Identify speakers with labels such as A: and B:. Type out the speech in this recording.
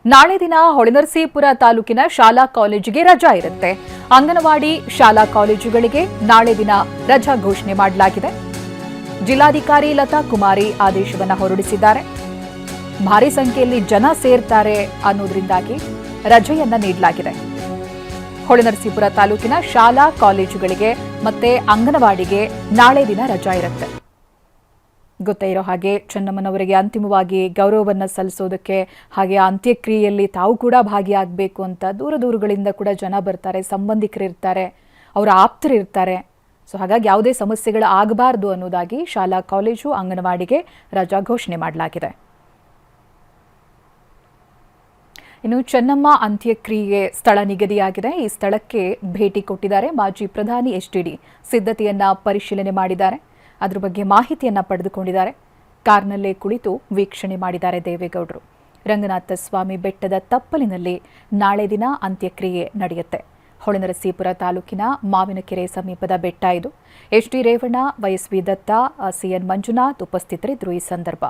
A: ನಾಳೆ ದಿನ ಹೊಳೆನರಸೀಪುರ ತಾಲೂಕಿನ ಶಾಲಾ ಕಾಲೇಜಿಗೆ ರಜಾ ಇರುತ್ತೆ. ಅಂಗನವಾಡಿ ಶಾಲಾ ಕಾಲೇಜುಗಳಿಗೆ ನಾಳೆ ದಿನ ರಜಾ ಘೋಷಣೆ ಮಾಡಲಾಗಿದೆ. ಜಿಲ್ಲಾಧಿಕಾರಿ ಲತಾ ಕುಮಾರಿ ಆದೇಶವನ್ನು ಹೊರಡಿಸಿದ್ದಾರೆ. ಭಾರಿ ಸಂಖ್ಯೆಯಲ್ಲಿ ಜನ ಸೇರ್ತಾರೆ ಅನ್ನೋದ್ರಿಂದಾಗಿ ರಜೆಯನ್ನ ನೀಡಲಾಗಿದೆ. ಹೊಳೆನರಸೀಪುರ ತಾಲೂಕಿನ ಶಾಲಾ ಕಾಲೇಜುಗಳಿಗೆ ಮತ್ತೆ ಅಂಗನವಾಡಿಗೆ ನಾಳೆ ದಿನ ರಜಾ ಇರುತ್ತೆ. ಗೊತ್ತೇ ಇರೋ ಹಾಗೆ ಚೆನ್ನಮ್ಮನವರಿಗೆ ಅಂತಿಮವಾಗಿ ಗೌರವವನ್ನು ಸಲ್ಲಿಸೋದಕ್ಕೆ ಹಾಗೆ ಅಂತ್ಯಕ್ರಿಯೆಯಲ್ಲಿ ತಾವು ಕೂಡ ಭಾಗಿಯಾಗಬೇಕು ಅಂತ ದೂರಗಳಿಂದ ಕೂಡ ಜನ ಬರ್ತಾರೆ, ಸಂಬಂಧಿಕರಿರ್ತಾರೆ, ಅವರ ಆಪ್ತರಿರ್ತಾರೆ. ಸೊ ಹಾಗಾಗಿ ಯಾವುದೇ ಸಮಸ್ಯೆಗಳು ಆಗಬಾರದು ಅನ್ನೋದಾಗಿ ಶಾಲಾ ಕಾಲೇಜು ಅಂಗನವಾಡಿಗೆ ರಜಾ ಘೋಷಣೆ ಮಾಡಲಾಗಿದೆ. ಇನ್ನು ಚೆನ್ನಮ್ಮ ಅಂತ್ಯಕ್ರಿಯೆ ಸ್ಥಳ ನಿಗದಿಯಾಗಿದೆ. ಈ ಸ್ಥಳಕ್ಕೆ ಭೇಟಿ ಕೊಟ್ಟಿದ್ದಾರೆ ಮಾಜಿ ಪ್ರಧಾನಿ ಎಚ್ಡಿಡಿ. ಸಿದ್ಧತೆಯನ್ನ ಪರಿಶೀಲನೆ ಮಾಡಿದ್ದಾರೆ. ಅದರ ಬಗ್ಗೆ ಮಾಹಿತಿಯನ್ನ ಪಡೆದುಕೊಂಡಿದ್ದಾರೆ. ಕಾರ್ನಲ್ಲೇ ಕುಳಿತು ವೀಕ್ಷಣೆ ಮಾಡಿದ್ದಾರೆ ದೇವೇಗೌಡರು. ರಂಗನಾಥ ಸ್ವಾಮಿ ಬೆಟ್ಟದ ತಪ್ಪಲಿನಲ್ಲಿ ನಾಳೆ ದಿನ ಅಂತ್ಯಕ್ರಿಯೆ ನಡೆಯುತ್ತೆ. ಹೊಳೆನರಸೀಪುರ ತಾಲೂಕಿನ ಮಾವಿನಕೆರೆ ಸಮೀಪದ ಬೆಟ್ಟ ಇದು. ಎಚ್ಡಿ ರೇವಣ್ಣ, ವೈಎಸ್ವಿ ದತ್ತ, ಸಿಎನ್ ಮಂಜುನಾಥ್ ಉಪಸ್ಥಿತರಿದ್ದರು ಈ ಸಂದರ್ಭ.